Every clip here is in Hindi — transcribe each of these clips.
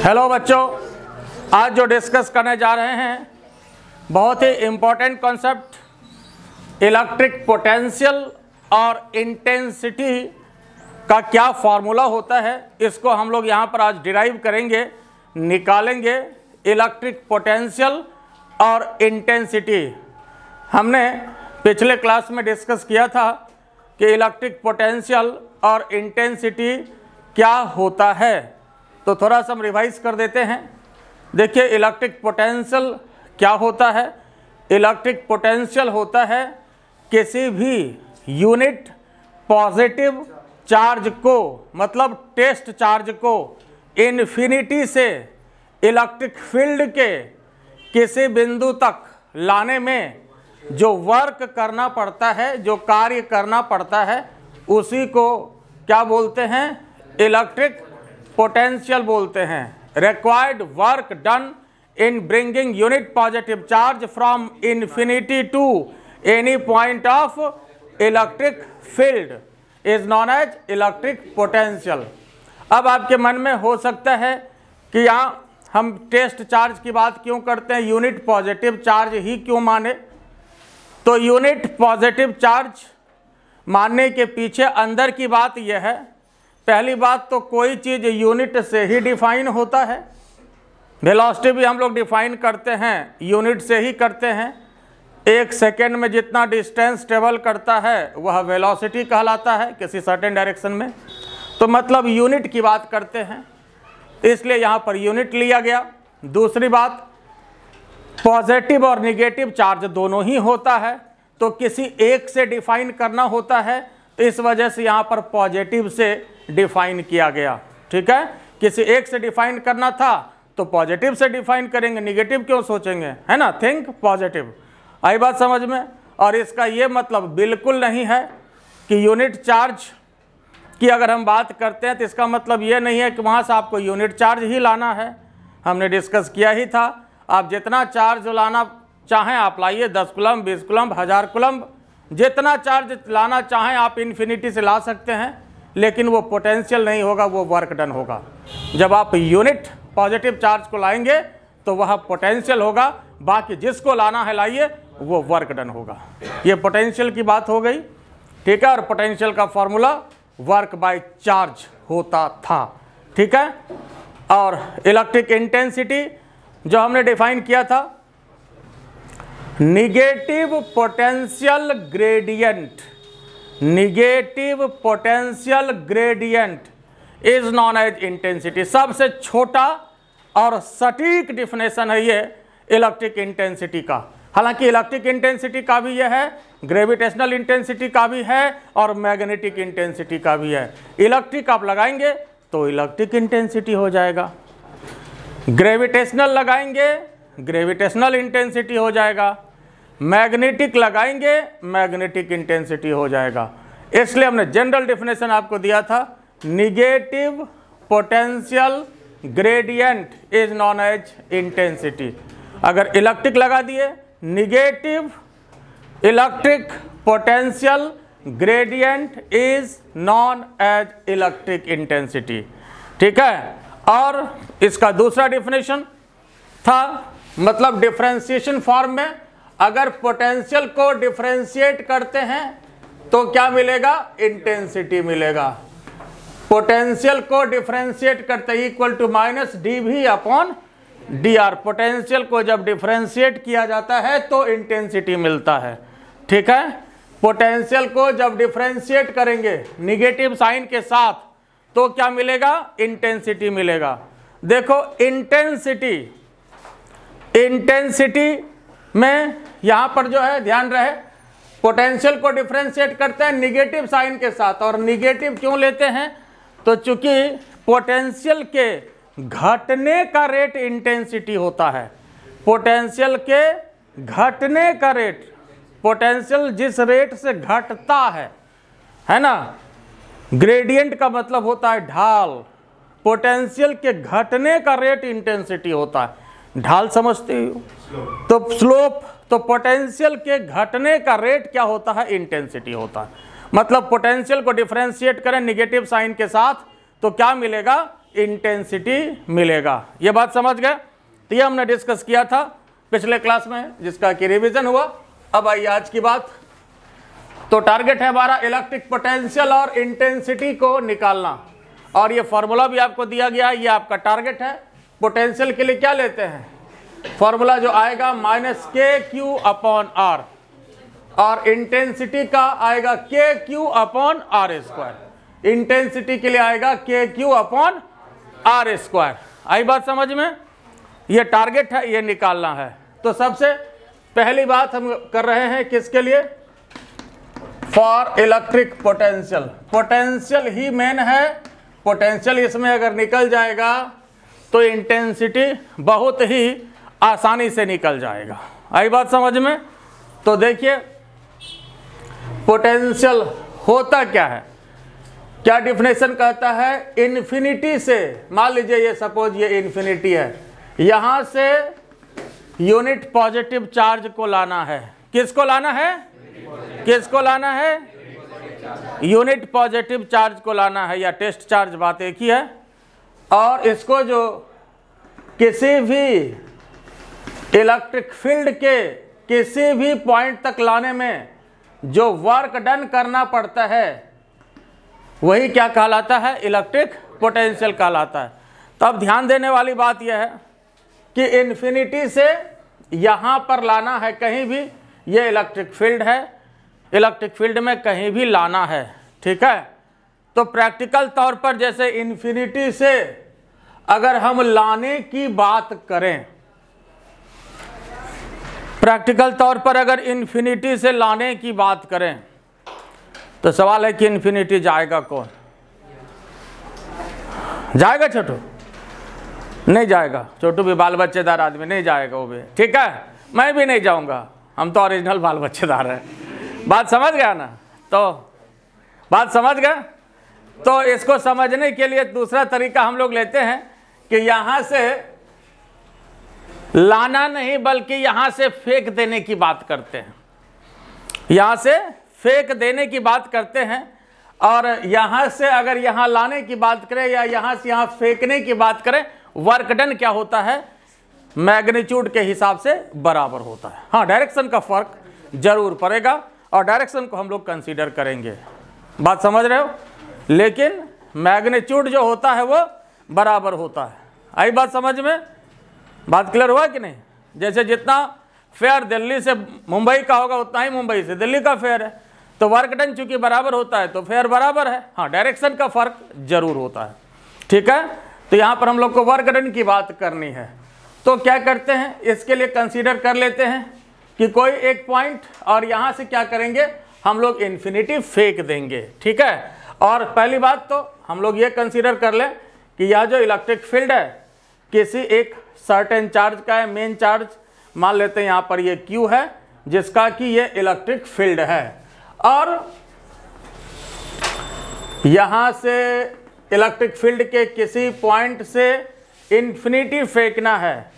हेलो बच्चों, आज जो डिस्कस करने जा रहे हैं बहुत ही इम्पोर्टेंट कॉन्सेप्ट इलेक्ट्रिक पोटेंशियल और इंटेंसिटी का क्या फार्मूला होता है, इसको हम लोग यहाँ पर आज डिराइव करेंगे, निकालेंगे। इलेक्ट्रिक पोटेंशियल और इंटेंसिटी हमने पिछले क्लास में डिस्कस किया था कि इलेक्ट्रिक पोटेंशियल और इंटेंसिटी क्या होता है। तो थोड़ा सा हम रिवाइज कर देते हैं। देखिए, इलेक्ट्रिक पोटेंशियल क्या होता है। इलेक्ट्रिक पोटेंशियल होता है किसी भी यूनिट पॉजिटिव चार्ज को, मतलब टेस्ट चार्ज को, इन्फिनिटी से इलेक्ट्रिक फील्ड के किसी बिंदु तक लाने में जो वर्क करना पड़ता है, जो कार्य करना पड़ता है, उसी को क्या बोलते हैं? इलेक्ट्रिक पोटेंशियल बोलते हैं। Required work done in bringing unit positive charge from infinity to any point of electric field is known as electric potential. अब आपके मन में हो सकता है कि यहाँ हम टेस्ट चार्ज की बात क्यों करते हैं, यूनिट पॉजिटिव चार्ज ही क्यों माने? तो यूनिट पॉजिटिव चार्ज मानने के पीछे अंदर की बात यह है, पहली बात तो कोई चीज़ यूनिट से ही डिफाइन होता है। वेलोसिटी भी हम लोग डिफाइन करते हैं यूनिट से ही करते हैं। एक सेकेंड में जितना डिस्टेंस ट्रेवल करता है वह वेलोसिटी कहलाता है किसी सर्टेन डायरेक्शन में। तो मतलब यूनिट की बात करते हैं, इसलिए यहाँ पर यूनिट लिया गया। दूसरी बात, पॉजिटिव और निगेटिव चार्ज दोनों ही होता है, तो किसी एक से डिफाइन करना होता है, तो इस वजह से यहाँ पर पॉजिटिव से डिफाइन किया गया। ठीक है, किसी एक से डिफाइन करना था तो पॉजिटिव से डिफाइन करेंगे, निगेटिव क्यों सोचेंगे, है ना। Think positive. आई बात समझ में? और इसका ये मतलब बिल्कुल नहीं है कि यूनिट चार्ज की अगर हम बात करते हैं तो इसका मतलब ये नहीं है कि वहाँ से आपको यूनिट चार्ज ही लाना है। हमने डिस्कस किया ही था, आप जितना चार्ज लाना चाहें आप लाइए, 10 कूलम, 20 कूलम, 1000 कूलम, जितना चार्ज लाना चाहें आप इन्फिनिटी से ला सकते हैं, लेकिन वो पोटेंशियल नहीं होगा, वो वर्क डन होगा। जब आप यूनिट पॉजिटिव चार्ज को लाएंगे तो वह पोटेंशियल होगा, बाकी जिसको लाना है लाइए, वो वर्क डन होगा। ये पोटेंशियल की बात हो गई, ठीक है। और पोटेंशियल का फॉर्मूला वर्क बाय चार्ज होता था, ठीक है। और इलेक्ट्रिक इंटेंसिटी जो हमने डिफाइन किया था, negative potential gradient, negative potential gradient is known as intensity. सबसे छोटा और सटीक डिफिनेशन है ये इलेक्ट्रिक इंटेंसिटी का। हालांकि इलेक्ट्रिक इंटेंसिटी का भी यह है, ग्रेविटेशनल इंटेंसिटी का भी है और मैग्नेटिक इंटेंसिटी का भी है। इलेक्ट्रिक आप लगाएंगे तो इलेक्ट्रिक इंटेंसिटी हो जाएगा, ग्रेविटेशनल लगाएंगे ग्रेविटेशनल इंटेंसिटी हो जाएगा, मैग्नेटिक लगाएंगे मैग्नेटिक इंटेंसिटी हो जाएगा। इसलिए हमने जनरल डेफिनेशन आपको दिया था, negative potential gradient is known as intensity. अगर इलेक्ट्रिक लगा दिए, negative electric potential gradient is known as electric intensity, ठीक है। और इसका दूसरा डेफिनेशन था, मतलब डिफरेंशिएशन फॉर्म में अगर पोटेंशियल को डिफरेंशिएट करते हैं तो क्या मिलेगा? इंटेंसिटी मिलेगा। पोटेंशियल को डिफरेंशिएट करते equal to minus dV upon dr। Potential को जब डिफरेंशिएट किया जाता है तो इंटेंसिटी मिलता है, ठीक है। पोटेंशियल को जब डिफरेंशिएट करेंगे निगेटिव साइन के साथ तो क्या मिलेगा? इंटेंसिटी मिलेगा। देखो, इंटेंसिटी में यहाँ पर जो है ध्यान रहे, पोटेंशियल को डिफरेंशिएट करते हैं निगेटिव साइन के साथ। और निगेटिव क्यों लेते हैं? तो चूंकि पोटेंशियल के घटने का रेट इंटेंसिटी होता है। पोटेंशियल के घटने का रेट, पोटेंशियल जिस रेट से घटता है ना। ग्रेडियंट का मतलब होता है ढाल, पोटेंशियल के घटने का रेट इंटेंसिटी होता है। ढाल समझते हो? तो स्लोप, तो पोटेंशियल के घटने का रेट क्या होता है? इंटेंसिटी होता है। मतलब पोटेंशियल को डिफरेंशिएट करें निगेटिव साइन के साथ तो क्या मिलेगा? इंटेंसिटी मिलेगा। ये बात समझ गए? तो ये हमने डिस्कस किया था पिछले क्लास में, जिसका कि रिवीजन हुआ। अब आइए आज की बात। तो टारगेट है हमारा इलेक्ट्रिक पोटेंशियल और इंटेंसिटी को निकालना, और ये फॉर्मूला भी आपको दिया गया है, ये आपका टारगेट है। पोटेंशियल के लिए क्या लेते हैं? फॉर्मूला जो आएगा -KQ/R, और इंटेंसिटी का आएगा KQ/R²। इंटेंसिटी के लिए आएगा KQ/R²। आई बात समझ में? ये टारगेट है, ये निकालना है। तो सबसे पहली बात हम कर रहे हैं किसके लिए? For electric potential. Potential he main है। पोटेंशियल इसमें अगर निकल जाएगा तो इंटेंसिटी बहुत ही आसानी से निकल जाएगा। आई बात समझ में? तो देखिए पोटेंशियल होता क्या है, क्या डिफिनेशन कहता है? इन्फिनिटी से, मान लीजिए ये सपोज ये इन्फिनिटी है, यहां से यूनिट पॉजिटिव चार्ज को लाना है। किसको लाना है? किसको लाना है? यूनिट पॉजिटिव चार्ज को लाना है, या टेस्ट चार्ज, बात एक ही है। और इसको जो किसी भी इलेक्ट्रिक फील्ड के किसी भी पॉइंट तक लाने में जो वर्क डन करना पड़ता है वही क्या कहलाता है? इलेक्ट्रिक पोटेंशियल कहलाता है। तो अब ध्यान देने वाली बात यह है कि इन्फिनिटी से यहाँ पर लाना है कहीं भी, ये इलेक्ट्रिक फील्ड है, इलेक्ट्रिक फील्ड में कहीं भी लाना है, ठीक है। तो प्रैक्टिकल तौर पर जैसे इन्फिनिटी से अगर हम लाने की बात करें, प्रैक्टिकल तौर पर अगर इन्फिनिटी से लाने की बात करें तो सवाल है कि इन्फिनिटी जाएगा कौन? जाएगा छोटू? नहीं जाएगा। छोटू भी बाल बच्चेदार आदमी, नहीं जाएगा वो भी, ठीक है। मैं भी नहीं जाऊंगा, हम तो ओरिजिनल बाल बच्चेदार हैं। बात समझ गया ना? तो बात समझ गए? तो इसको समझने के लिए दूसरा तरीका हम लोग लेते हैं कि यहां से लाना नहीं बल्कि यहां से फेंक देने की बात करते हैं। यहां से फेंक देने की बात करते हैं, और यहां से अगर यहां लाने की बात करें या यहां से यहां फेंकने की बात करें, वर्क डन क्या होता है? मैग्नीट्यूड के हिसाब से बराबर होता है। हाँ, डायरेक्शन का फर्क जरूर पड़ेगा, और डायरेक्शन को हम लोग कंसीडर करेंगे। बात समझ रहे हो? लेकिन मैग्नीट्यूड जो होता है वो बराबर होता है। आई बात समझ में? बात क्लियर हुआ कि नहीं? जैसे जितना फेयर दिल्ली से मुंबई का होगा उतना ही मुंबई से दिल्ली का फेयर है, तो वर्क डन चूंकि बराबर होता है तो फेयर बराबर है। हाँ, डायरेक्शन का फर्क जरूर होता है, ठीक है। तो यहाँ पर हम लोग को वर्क डन की बात करनी है, तो क्या करते हैं? इसके लिए कंसीडर कर लेते हैं कि कोई एक पॉइंट, और यहाँ से क्या करेंगे? हम लोग इन्फिनिटी फेंक देंगे, ठीक है। और पहली बात तो हम लोग ये कंसीडर कर लें कि यह जो इलेक्ट्रिक फील्ड है किसी एक सर्टेन चार्ज का है, मेन चार्ज मान लेते हैं यहाँ पर ये Q है, जिसका कि ये इलेक्ट्रिक फील्ड है, और यहाँ से इलेक्ट्रिक फील्ड के किसी पॉइंट से इन्फिनिटी फेंकना है।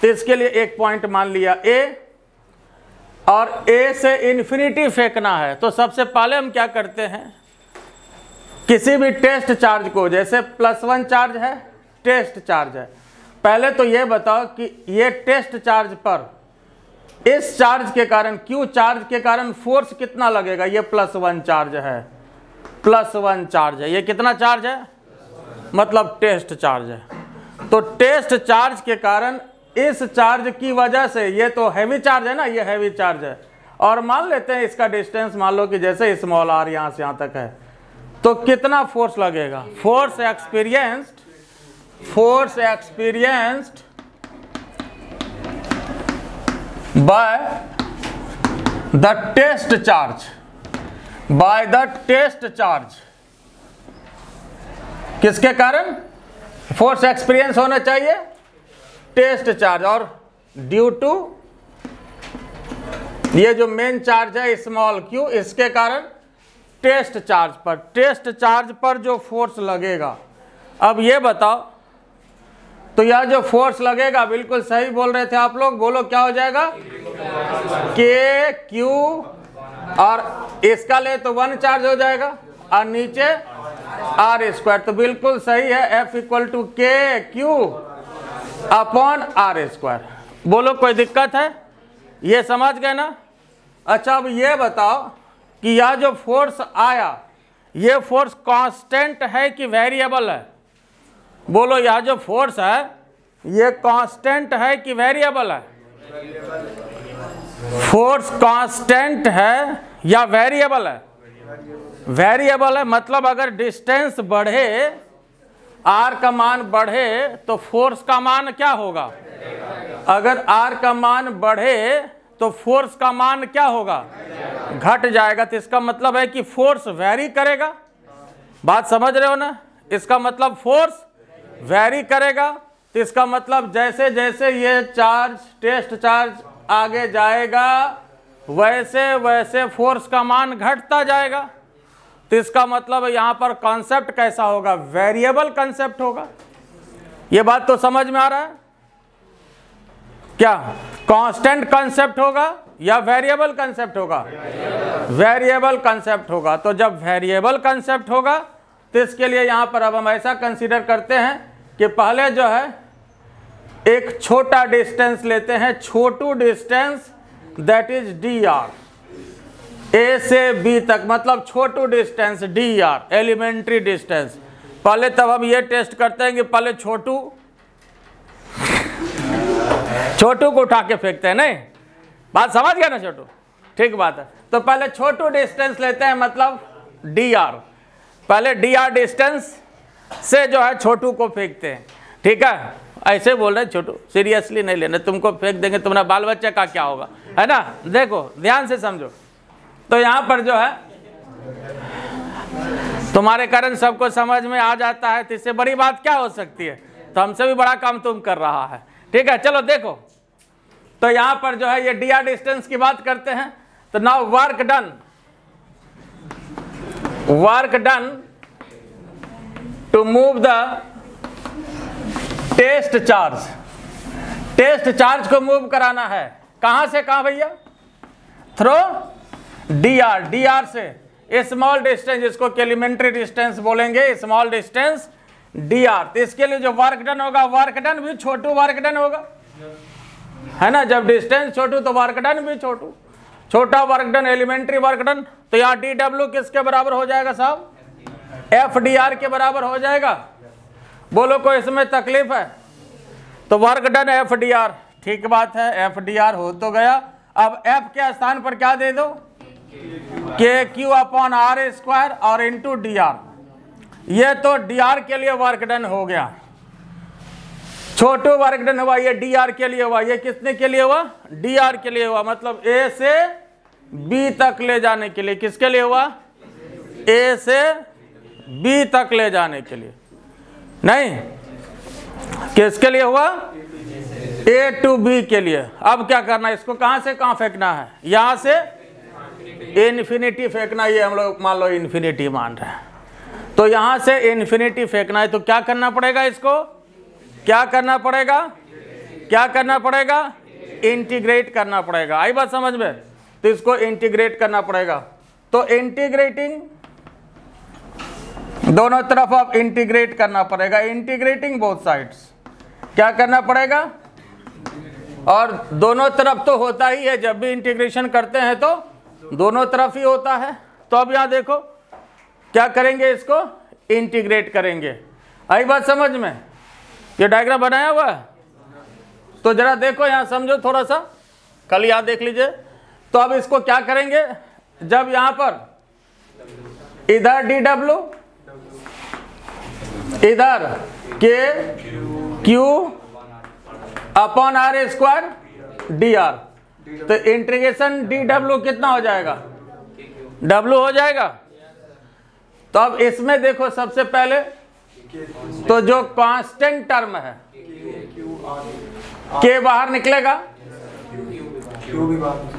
तो इसके लिए एक पॉइंट मान लिया A, और A से इन्फिनिटी फेंकना है। तो सबसे पहले हम क्या करते हैं? किसी भी टेस्ट चार्ज को, जैसे +1 चार्ज है, टेस्ट चार्ज है, पहले तो ये बताओ कि ये टेस्ट चार्ज पर इस चार्ज के कारण, Q चार्ज के कारण फोर्स कितना लगेगा? ये +1 चार्ज है, +1 चार्ज है। ये कितना चार्ज है? मतलब टेस्ट चार्ज है। तो टेस्ट चार्ज के कारण इस चार्ज की वजह से, ये तो हैवी चार्ज है ना, ये हैवी चार्ज है, और मान लेते हैं इसका डिस्टेंस मान लो कि जैसे स्मॉल r यहाँ से यहाँ तक है, तो कितना फोर्स लगेगा? Force experienced by the test charge, किसके कारण? फोर्स एक्सपीरियंस होना चाहिए टेस्ट चार्ज, और ड्यू टू ये जो मेन चार्ज है स्मॉल q, इसके कारण टेस्ट चार्ज पर जो फोर्स लगेगा। अब ये बताओ, तो यह जो फोर्स लगेगा, बिल्कुल सही बोल रहे थे आप लोग, बोलो क्या हो जाएगा? KQ, और इसका ले तो 1 चार्ज हो जाएगा, और नीचे आर स्क्वायर। तो बिल्कुल सही है, F equal to k q upon r square. बोलो कोई दिक्कत है? ये समझ गए ना? अच्छा अब ये बताओ कि यह जो फोर्स आया, ये फोर्स कांस्टेंट है कि वेरिएबल है? बोलो यह जो फोर्स है ये कांस्टेंट है कि वेरिएबल है? फोर्स कांस्टेंट है या वेरिएबल है? वेरिएबल है। मतलब अगर डिस्टेंस बढ़े, आर का मान बढ़े तो फोर्स का मान क्या होगा? अगर आर का मान बढ़े तो फोर्स का मान क्या होगा? घट जाएगा। तो इसका मतलब है कि फोर्स वेरी करेगा। बात समझ रहे हो ना? इसका मतलब फोर्स वेरी करेगा। तो इसका मतलब जैसे जैसे ये चार्ज, टेस्ट चार्ज आगे जाएगा वैसे वैसे फोर्स का मान घटता जाएगा। तो इसका मतलब यहाँ पर कॉन्सेप्ट कैसा होगा? वेरिएबल कॉन्सेप्ट होगा। ये बात तो समझ में आ रहा है? क्या कांस्टेंट कॉन्सेप्ट होगा या वेरिएबल कॉन्सेप्ट होगा? वेरिएबल कॉन्सेप्ट होगा। तो जब वेरिएबल कॉन्सेप्ट होगा तो इसके लिए यहाँ पर अब हम ऐसा कंसीडर करते हैं कि पहले जो है एक छोटा डिस्टेंस लेते हैं, छोटू distance, that is d r, A से बी तक, मतलब छोटू distance d r, elementary distance. पहले तब हम ये टेस्ट करते हैं कि पहले छोटू को उठा के फेंकते हैं। नहीं, बात समझ गया ना छोटू? ठीक बात है। तो पहले छोटू डिस्टेंस लेते हैं, मतलब डी आर। पहले डी आर डिस्टेंस से जो है छोटू को फेंकते हैं। ठीक है, ऐसे बोल रहे छोटू, सीरियसली नहीं लेना, तुमको फेंक देंगे, तुम्हारा बाल बच्चा का क्या होगा, है ना? देखो ध्यान से समझो। तो यहाँ पर जो है तुम्हारे कारण सबको समझ में आ जाता है, तो इससे बड़ी बात क्या हो सकती है? तो हमसे भी बड़ा काम तुम कर रहा है। ठीक है, चलो देखो। तो यहाँ पर जो है ये डी आर डिस्टेंस की बात करते हैं। तो now work done to move the test charge को मूव कराना है। कहां से कहां भैया? थ्रो डी आर से स्मॉल डिस्टेंस, जिसको एलिमेंट्री डिस्टेंस बोलेंगे, स्मॉल डिस्टेंस डी आर। तो इसके लिए जो वर्क डन होगा, वर्क डन भी छोटू वर्क डन होगा, है ना? जब डिस्टेंस छोटू तो वर्क डन भी छोटू, छोटा work done, elementary work done. तो यहाँ डी डब्ल्यू किसके बराबर हो जाएगा साहब? एफ डी आर के बराबर हो जाएगा। बोलो कोई इसमें तकलीफ है? तो work done F D R, ठीक बात है, एफ डी आर हो तो गया। अब एफ के स्थान पर क्या दे दो? के क्यू अपॉन आर स्क्वायर और इंटू डी आर। ये तो डी आर के लिए वर्क डन हो गया, छोटू वर्क डन हुआ, ये डी आर के लिए हुआ। ये किसने के लिए हुआ? डी आर के लिए हुआ, मतलब ए से बी तक ले जाने के लिए। किसके लिए हुआ? ए से बी तक ले जाने के लिए। नहीं, किसके लिए हुआ? ए टू बी के लिए। अब क्या करना है? इसको कहां से कहां फेंकना है? यहां से इन्फिनिटी फेंकना। ये हम लोग मान लो इन्फिनिटी मान रहे हैं, तो यहां से इन्फिनिटी फेंकना है। तो क्या करना पड़ेगा? इसको क्या करना पड़ेगा? क्या करना पड़ेगा? इंटीग्रेट करना पड़ेगा। आई बात समझ में? तो इसको इंटीग्रेट करना पड़ेगा। तो इंटीग्रेटिंग, दोनों तरफ अब इंटीग्रेट करना पड़ेगा, इंटीग्रेटिंग बोथ साइड्स। क्या करना पड़ेगा? और दोनों तरफ तो होता ही है, जब भी इंटीग्रेशन करते हैं तो दोनों तरफ ही होता है। तो अब यहां देखो क्या करेंगे? इसको इंटीग्रेट करेंगे। आई बात समझ में? ये डायग्राम बनाया हुआ है, तो जरा देखो यहां, समझो थोड़ा सा, कल याद देख लीजिए। तो अब इसको क्या करेंगे? जब यहां पर इधर डी डब्ल्यू, इधर k q upon r square d r, तो इंटीग्रेशन डी डब्ल्यू कितना हो जाएगा? डब्ल्यू हो जाएगा। तो अब इसमें देखो सबसे पहले तो जो कांस्टेंट टर्म है के बाहर निकलेगा,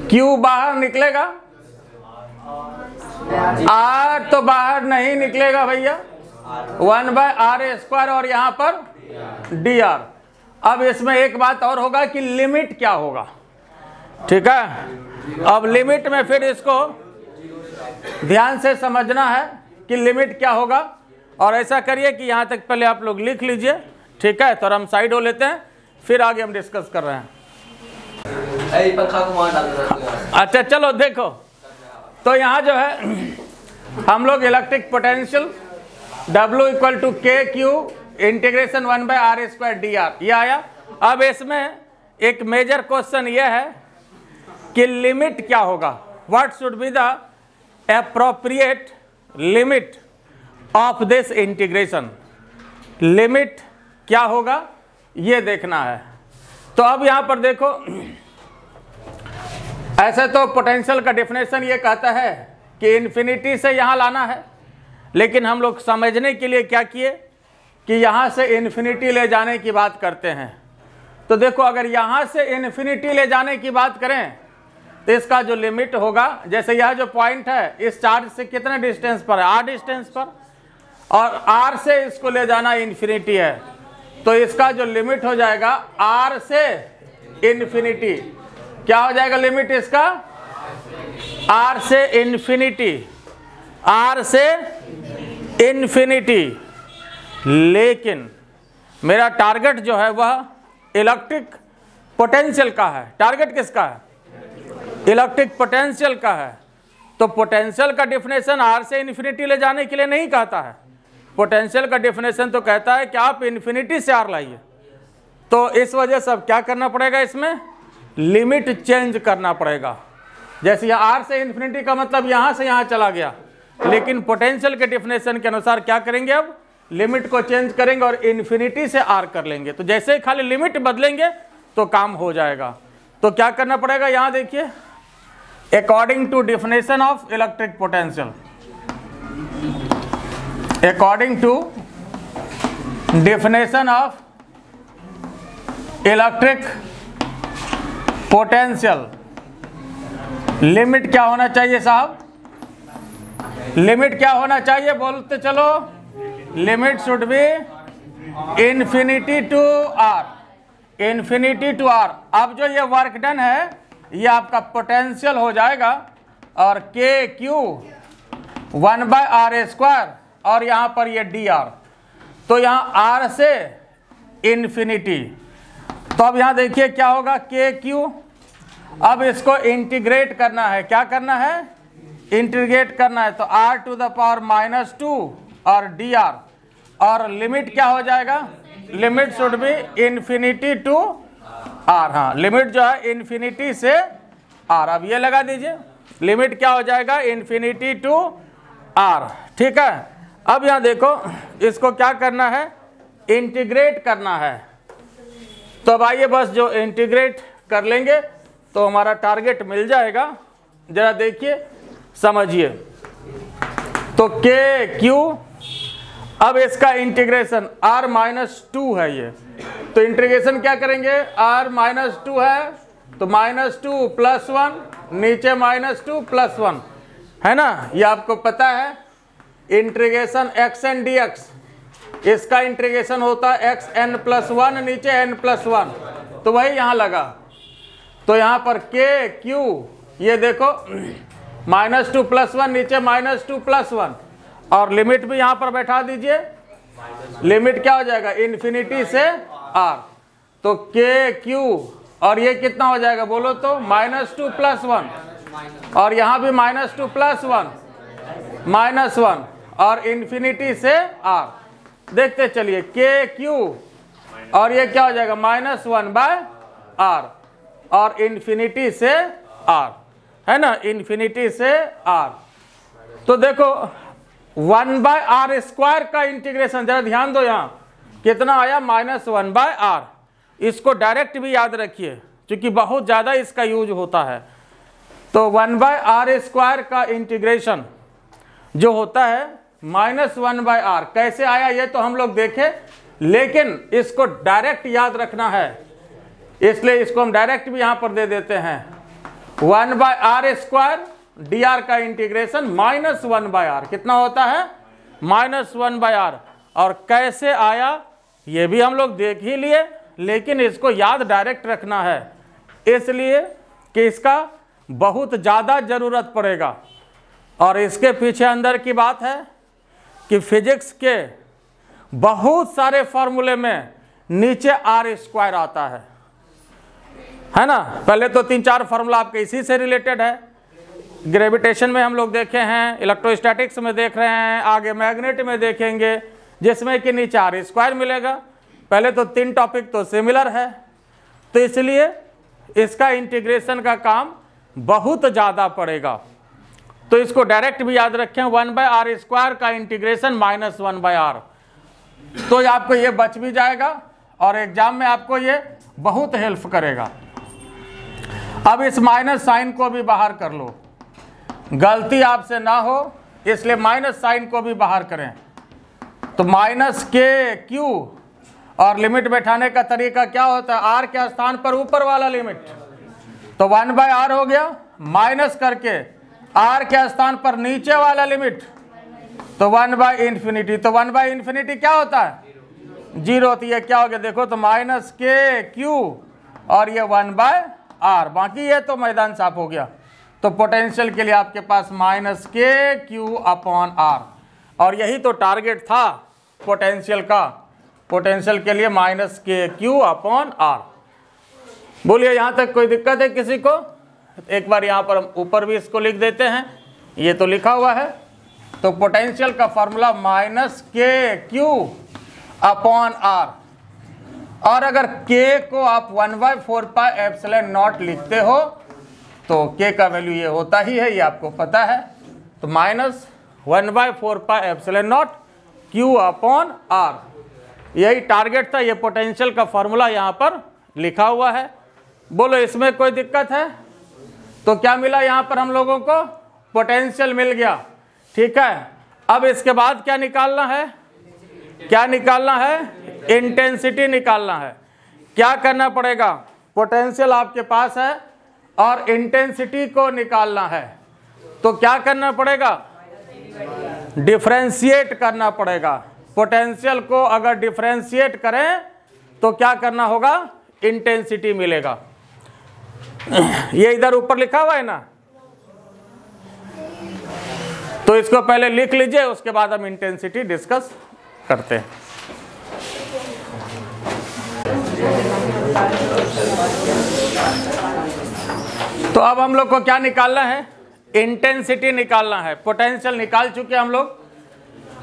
क्यू बाहर निकलेगा, आर तो बाहर नहीं निकलेगा भैया, 1/r स्क्वायर और यहां पर डी आर। अब इसमें एक बात और होगा कि लिमिट क्या होगा। ठीक है, अब लिमिट में फिर इसको ध्यान से समझना है कि लिमिट क्या होगा। और ऐसा करिए कि यहाँ तक पहले आप लोग लिख लीजिए, ठीक है। तो हम साइड हो लेते हैं, फिर आगे हम डिस्कस कर रहे हैं। अच्छा चलो देखो, तो यहाँ जो है हम लोग electric potential W equal to k q integration 1/r² dr ये आया। अब इसमें एक मेजर क्वेश्चन ये है कि लिमिट क्या होगा, what should be the appropriate limit of this integration, limit क्या होगा ये देखना है। तो अब यहाँ पर देखो, ऐसे तो पोटेंशियल का डेफिनेशन ये कहता है कि इन्फिनिटी से यहाँ लाना है, लेकिन हम लोग समझने के लिए क्या किए कि यहाँ से इन्फिनिटी ले जाने की बात करते हैं। तो देखो, अगर यहाँ से इन्फिनिटी ले जाने की बात करें तो इसका जो लिमिट होगा, जैसे यह जो पॉइंट है इस चार्ज से कितने डिस्टेंस पर है, r डिस्टेंस पर, और r से इसको ले जाना इन्फिनिटी है, तो इसका जो लिमिट हो जाएगा r से इन्फिनिटी, क्या हो जाएगा लिमिट इसका, r से इन्फिनिटी, r से इन्फिनिटी। लेकिन मेरा टारगेट जो है वह इलेक्ट्रिक पोटेंशियल का है। टारगेट किसका है, इलेक्ट्रिक पोटेंशियल का है। तो पोटेंशियल का डेफिनेशन r से इन्फिनिटी ले जाने के लिए नहीं कहता है, पोटेंशियल का डेफिनेशन तो कहता है कि आप इन्फिनिटी से r लाइए। तो इस वजह से अब क्या करना पड़ेगा, इसमें लिमिट चेंज करना पड़ेगा। जैसे यहाँ r से इन्फिनिटी का मतलब यहाँ से यहाँ चला गया, लेकिन पोटेंशियल के डेफिनेशन के अनुसार क्या करेंगे, अब लिमिट को चेंज करेंगे और इन्फिनिटी से r कर लेंगे। तो जैसे ही खाली लिमिट बदलेंगे तो काम हो जाएगा। तो क्या करना पड़ेगा, यहाँ देखिए, according to definition of electric potential, according to definition of electric potential, limit क्या होना चाहिए साहब, लिमिट क्या होना चाहिए, बोलते चलो, limit should be infinity to r, infinity to r। अब जो ये वर्क डन है ये आपका पोटेंशियल हो जाएगा, और के क्यू 1/r² और यहाँ पर ये dr, तो यहाँ r से इन्फिनिटी। तो अब यहाँ देखिए क्या होगा, के क्यू, अब इसको इंटीग्रेट करना है, क्या करना है, इंटीग्रेट करना है। तो r⁻⁻² और dr, और लिमिट क्या हो जाएगा, limit should be infinity to r, हाँ लिमिट जो है इन्फिनिटी से r। अब ये लगा दीजिए, लिमिट क्या हो जाएगा, इन्फिनिटी टू r, ठीक है। अब यहाँ देखो, इसको क्या करना है, इंटीग्रेट करना है। तो अब आइए बस जो इंटीग्रेट कर लेंगे तो हमारा टारगेट मिल जाएगा। जरा देखिए समझिए, तो के क्यू, अब इसका इंटीग्रेशन r-2 है ये, तो इंटीग्रेशन क्या करेंगे, r-2 है तो -2 + 1, नीचे -2 + 1 है ना, ये आपको पता है। इंटीग्रेशन xn dx, इसका इंटीग्रेशन होता है xn+1, नीचे n+1, तो वही यहाँ लगा। तो यहाँ पर के क्यू, ये देखो -2 + 1, नीचे -2 + 1, और लिमिट भी यहाँ पर बैठा दीजिए, लिमिट क्या हो जाएगा, इन्फिनिटी से r। तो के क्यू, और ये कितना हो जाएगा बोलो तो, -2 + 1, और यहाँ भी -2 + 1 -1, और इन्फिनिटी से r। देखते चलिए, के क्यू, और ये क्या हो जाएगा, -1/r, और इन्फिनिटी से r, है ना, इन्फिनिटी से r। तो देखो 1/r² का इंटीग्रेशन, जरा ध्यान दो, यहाँ कितना आया, -1/r। इसको डायरेक्ट भी याद रखिए क्योंकि बहुत ज़्यादा इसका यूज होता है। तो 1/r² का इंटीग्रेशन जो होता है -1/r, कैसे आया ये तो हम लोग देखें, लेकिन इसको डायरेक्ट याद रखना है, इसलिए इसको हम डायरेक्ट भी यहाँ पर दे देते हैं। 1/r² dr का इंटीग्रेशन -1/r, कितना होता है, -1/r। और कैसे आया ये भी हम लोग देख ही लिए, लेकिन इसको याद डायरेक्ट रखना है, इसलिए कि इसका बहुत ज़्यादा ज़रूरत पड़ेगा। और इसके पीछे अंदर की बात है कि फिजिक्स के बहुत सारे फॉर्मूले में नीचे आर स्क्वायर आता है ना। पहले तो 3-4 फार्मूला आपके इसी से रिलेटेड है। ग्रेविटेशन में हम लोग देखे हैं, इलेक्ट्रोस्टैटिक्स में देख रहे हैं, आगे मैग्नेट में देखेंगे, जिसमें कि नीचे आर स्क्वायर मिलेगा। पहले तो 3 टॉपिक तो सिमिलर है, तो इसलिए इसका इंटीग्रेशन का काम बहुत ज़्यादा पड़ेगा। तो इसको डायरेक्ट भी याद रखें, 1/r² का इंटीग्रेशन -1/r, तो आपको ये बच भी जाएगा और एग्जाम में आपको ये बहुत हेल्प करेगा। अब इस माइनस साइन को भी बाहर कर लो, गलती आपसे ना हो इसलिए माइनस साइन को भी बाहर करें। तो -k(q) और लिमिट बैठाने का तरीका क्या होता है, r के स्थान पर ऊपर वाला लिमिट, तो 1/r हो गया, माइनस करके r के स्थान पर नीचे वाला लिमिट, तो 1/∞। तो 1/∞ क्या होता है, 0 होती है। क्या हो गया देखो, तो -k(q) और ये 1/r, बाकी ये तो मैदान साफ हो गया। तो पोटेंशियल के लिए आपके पास -k(q)/r, और यही तो टारगेट था पोटेंशियल का। पोटेंशियल के लिए -k(q)/r। बोलिए यहाँ तक कोई दिक्कत है किसी को? एक बार यहाँ पर हम ऊपर भी इसको लिख देते हैं, ये तो लिखा हुआ है। तो पोटेंशियल का फॉर्मूला -k(q)/r, और अगर k को आप 1/4πε0 लिखते हो तो k का वैल्यू ये होता ही है, ये आपको पता है। तो -1/4πε0 q/r, यही टारगेट था। ये पोटेंशियल का फॉर्मूला यहाँ पर लिखा हुआ है। बोलो इसमें कोई दिक्कत है? तो क्या मिला यहाँ पर हम लोगों को, पोटेंशियल मिल गया, ठीक है। अब इसके बाद क्या निकालना है, क्या निकालना है, इंटेंसिटी निकालना है। क्या करना पड़ेगा, पोटेंशियल आपके पास है और इंटेंसिटी को निकालना है, तो क्या करना पड़ेगा, डिफरेंशिएट करना पड़ेगा। पोटेंशियल को अगर डिफरेंशिएट करें तो क्या करना होगा, इंटेंसिटी मिलेगा। ये इधर ऊपर लिखा हुआ है ना, तो इसको पहले लिख लीजिए, उसके बाद हम इंटेंसिटी डिस्कस करते हैं। तो अब हम लोग को क्या निकालना है, इंटेंसिटी निकालना है। पोटेंशियल निकाल चुके हम लोग।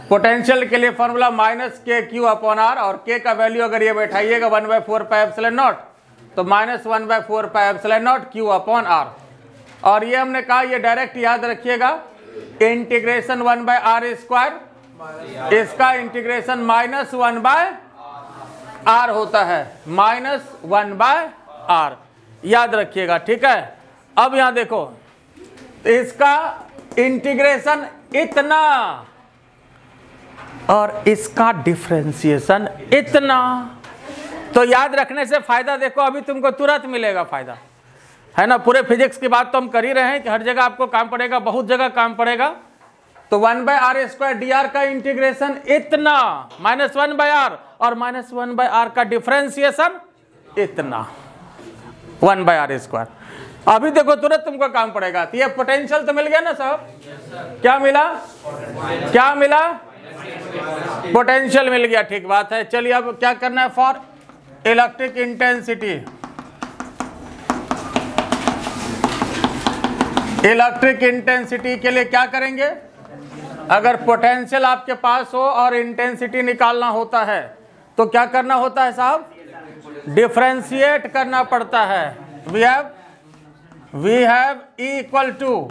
पोटेंशियल के लिए फॉर्मूला -k(q)/r, और k का वैल्यू अगर ये बैठाइएगा 1/4πε0, तो -1/4πε0 q/r। और ये हमने कहा, ये डायरेक्ट याद रखिएगा, इंटीग्रेशन 1/r², इसका इंटीग्रेशन -1/r होता है, -1/r, याद रखिएगा, ठीक है। अब यहां देखो, इसका इंटीग्रेशन इतना और इसका डिफरेंशिएशन इतना, तो याद रखने से फायदा देखो अभी तुमको तुरंत मिलेगा फायदा, है ना। पूरे फिजिक्स की बात तो हम कर ही रहे हैं कि हर जगह आपको काम पड़ेगा, बहुत जगह काम पड़ेगा। तो 1/r² dr का इंटीग्रेशन इतना, -1/r, और -1/r का डिफरेंशिएशन इतना, 1/r²। अभी देखो तुरंत तुमको काम पड़ेगा। तो ये पोटेंशियल तो मिल गया ना साहब, क्या मिला, क्या मिला, पोटेंशियल मिल गया, ठीक बात है। चलिए अब क्या करना है, for electric intensity. Electric intensity के लिए क्या करेंगे, अगर पोटेंशियल आपके पास हो और इंटेंसिटी निकालना होता है तो क्या करना होता है साहब, डिफरेंशिएट करना पड़ता है। We have E equal to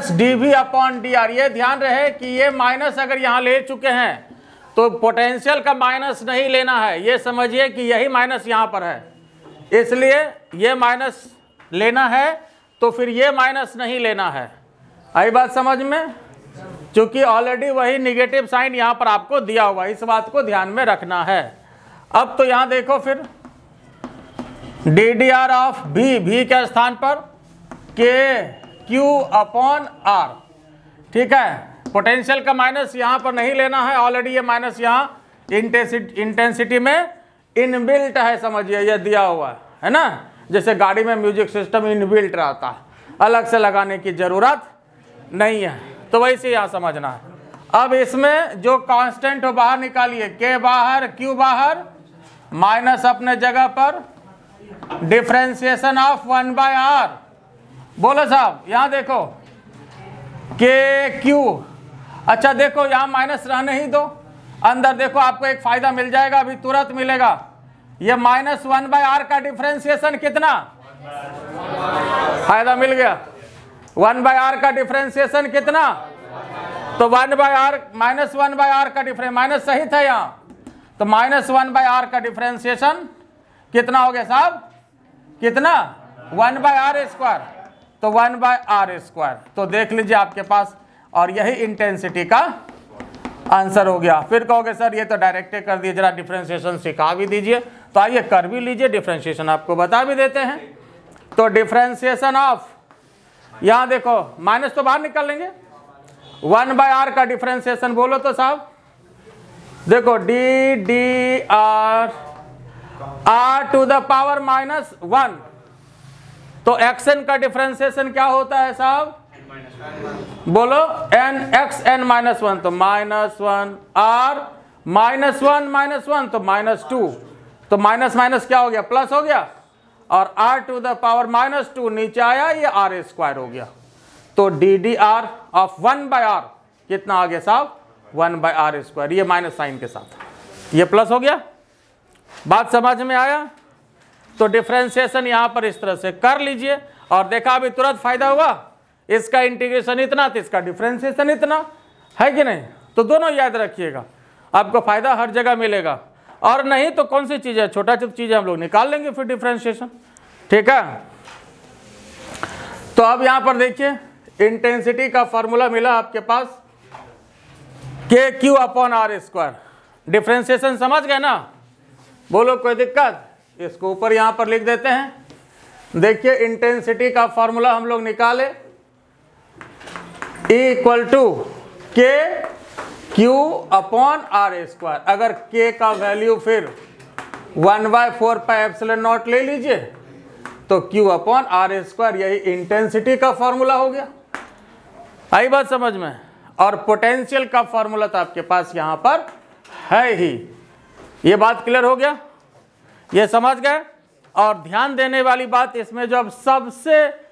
-dV/dr। ये ध्यान रहे कि ये माइनस अगर यहाँ ले चुके हैं तो पोटेंशियल का माइनस नहीं लेना है, ये समझिए कि यही माइनस यहाँ पर है, इसलिए ये माइनस लेना है, तो फिर ये माइनस नहीं लेना है। आई बात समझ में, क्योंकि ऑलरेडी वही निगेटिव साइन यहाँ पर आपको दिया हुआ, इस बात को ध्यान में रखना है। अब तो यहाँ देखो फिर ddr ऑफ v के स्थान पर k(q)/r, ठीक है। पोटेंशियल का माइनस यहाँ पर नहीं लेना है, ऑलरेडी ये माइनस यहाँ इंटेंसिटी में इनबिल्ट है, समझिए ये दिया हुआ है ना। जैसे गाड़ी में म्यूजिक सिस्टम इनबिल्ट रहता है, अलग से लगाने की जरूरत नहीं है, तो वैसे यहाँ समझना है। अब इसमें जो कांस्टेंट हो बाहर निकालिए, के बाहर क्यू बाहर, माइनस अपने जगह पर, डिफ्रेंसिएशन ऑफ 1/r। बोलो साहब, यहाँ देखो के क्यू, अच्छा देखो यहाँ माइनस रहने ही दो, अंदर देखो आपको एक फायदा मिल जाएगा, अभी तुरंत मिलेगा। ये -1/r का डिफ्रेंसिएशन कितना, फायदा मिल गया। 1/r का डिफ्रेंसिएशन कितना, तो 1/r -1/r का डिफरेंस, माइनस सही था यहाँ, तो -1/r का डिफ्रेंसिएशन कितना हो गया साहब, कितना 1/r², तो 1/r²। तो देख लीजिए आपके पास, और यही इंटेंसिटी का आंसर हो गया। फिर कहोगे सर ये तो डायरेक्ट कर दिए, जरा डिफ्रेंसिएशन सिखा भी दीजिए, तो आइए कर भी लीजिए, डिफ्रेंसिएशन आपको बता भी देते हैं। तो डिफ्रेंसिएशन ऑफ, यहाँ देखो माइनस तो बाहर निकाल लेंगे, 1/r का डिफ्रेंसिएशन बोलो तो साहब, देखो d/r r⁻⁻1, तो xn का डिफ्रेंसिएशन क्या होता है साहब, बोलो nxn-1, तो -1 r -1 तो -2, तो माइनस माइनस क्या हो गया, प्लस हो गया, और r⁻⁻2 नीचे आया, ये r² हो गया। तो ddr ऑफ 1/r कितना आ गया साहब, 1/r², ये माइनस साइन के साथ, ये प्लस हो गया। बात समझ में आया? तो डिफ्रेंसिएशन यहाँ पर इस तरह से कर लीजिए, और देखा अभी तुरंत फायदा हुआ, इसका इंटीग्रेशन इतना तो इसका डिफ्रेंसिएशन इतना, है कि नहीं? तो दोनों याद रखिएगा, आपको फायदा हर जगह मिलेगा। और नहीं तो कौन सी चीज़ है, छोटा छोटा चीज़ हम लोग निकाल लेंगे फिर डिफ्रेंसिएशन, ठीक है। तो अब यहाँ पर देखिए इंटेंसिटी का फॉर्मूला मिला आपके पास, KQ/r²। डिफ्रेंसिएशन समझ गए ना, बोलो कोई दिक्कत? इसको ऊपर यहाँ पर लिख देते हैं। देखिए इंटेंसिटी का फॉर्मूला हम लोग निकाले, E = KQ/r²। अगर K का वैल्यू फिर 1/4πε0 ले लीजिए, तो Q/r², यही इंटेंसिटी का फॉर्मूला हो गया। आई बात समझ में? और पोटेंशियल का फॉर्मूला तो आपके पास यहाँ पर है ही। ये बात क्लियर हो गया, ये समझ गए? और ध्यान देने वाली बात इसमें, जो अब सबसे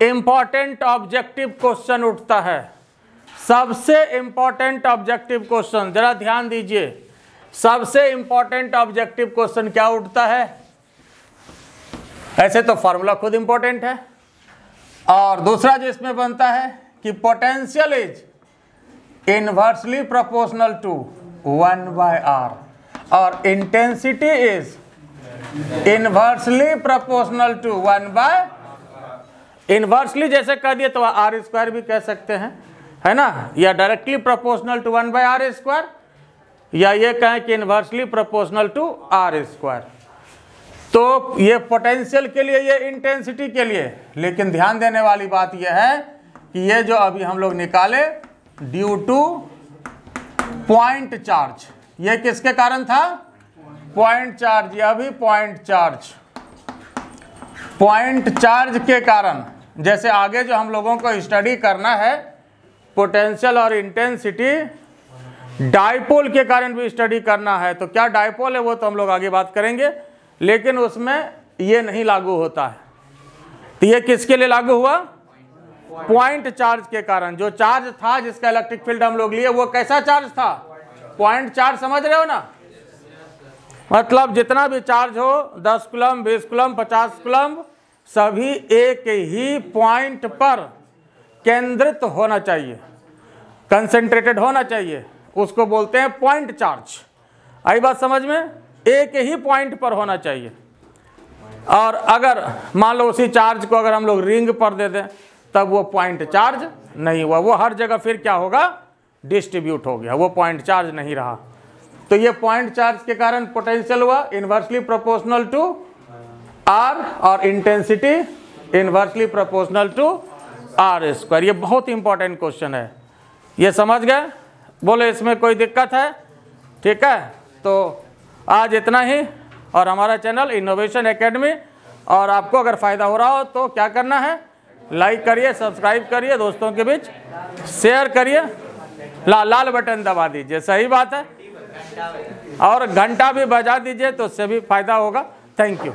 इंपॉर्टेंट ऑब्जेक्टिव क्वेश्चन उठता है, सबसे इंपॉर्टेंट ऑब्जेक्टिव क्वेश्चन, जरा ध्यान दीजिए, सबसे इंपॉर्टेंट ऑब्जेक्टिव क्वेश्चन क्या उठता है? ऐसे तो फॉर्मूला खुद इंपॉर्टेंट है, और दूसरा जो इसमें बनता है कि potential is inversely proportional to 1/r, और intensity is inversely proportional to 1/, inversely जैसे कह दिए तो r² भी कह सकते हैं, है ना, या डायरेक्टली प्रोपोर्शनल टू 1/r², या ये कहें कि इनवर्सली प्रोपोर्शनल टू r²। तो ये पोटेंशियल के लिए, ये इंटेंसिटी के लिए। लेकिन ध्यान देने वाली बात यह है कि ये जो अभी हम लोग निकाले ड्यू टू पॉइंट चार्ज, ये किसके कारण था? पॉइंट चार्ज, ये अभी पॉइंट चार्ज के कारण। जैसे आगे जो हम लोगों को स्टडी करना है, पोटेंशियल और इंटेंसिटी डाइपोल के कारण भी स्टडी करना है। तो क्या डाइपोल है वो तो हम लोग आगे बात करेंगे, लेकिन उसमें ये नहीं लागू होता है। तो ये किसके लिए लागू हुआ? पॉइंट चार्ज के कारण। जो चार्ज था, जिसका इलेक्ट्रिक फील्ड हम लोग लिए, वो कैसा चार्ज था? पॉइंट चार्ज, समझ रहे हो ना? मतलब जितना भी चार्ज हो, 10 कूलम, 20 कूलम, 50 कूलम, सभी एक ही पॉइंट पर केंद्रित होना चाहिए, कंसंट्रेटेड होना चाहिए, उसको बोलते हैं पॉइंट चार्ज। आई बात समझ में? एक ही पॉइंट पर होना चाहिए। और अगर मान लो उसी चार्ज को अगर हम लोग रिंग पर दे दें, तब वो पॉइंट चार्ज नहीं हुआ, वो हर जगह फिर क्या होगा? डिस्ट्रीब्यूट हो गया, वो पॉइंट चार्ज नहीं रहा। तो ये पॉइंट चार्ज के कारण पोटेंशियल हुआ इनवर्सली प्रोपोर्शनल टू r, और intensity inversely proportional to r²। ये बहुत इंपॉर्टेंट क्वेश्चन है, ये समझ गए? बोले इसमें कोई दिक्कत है? ठीक है, तो आज इतना ही। और हमारा चैनल इनोवेशन एकेडमी, और आपको अगर फ़ायदा हो रहा हो तो क्या करना है? लाइक करिए, सब्सक्राइब करिए, दोस्तों के बीच शेयर करिए, लाल बटन दबा दीजिए, सही बात है, और घंटा भी बजा दीजिए तो उससे भी फायदा होगा। Thank you.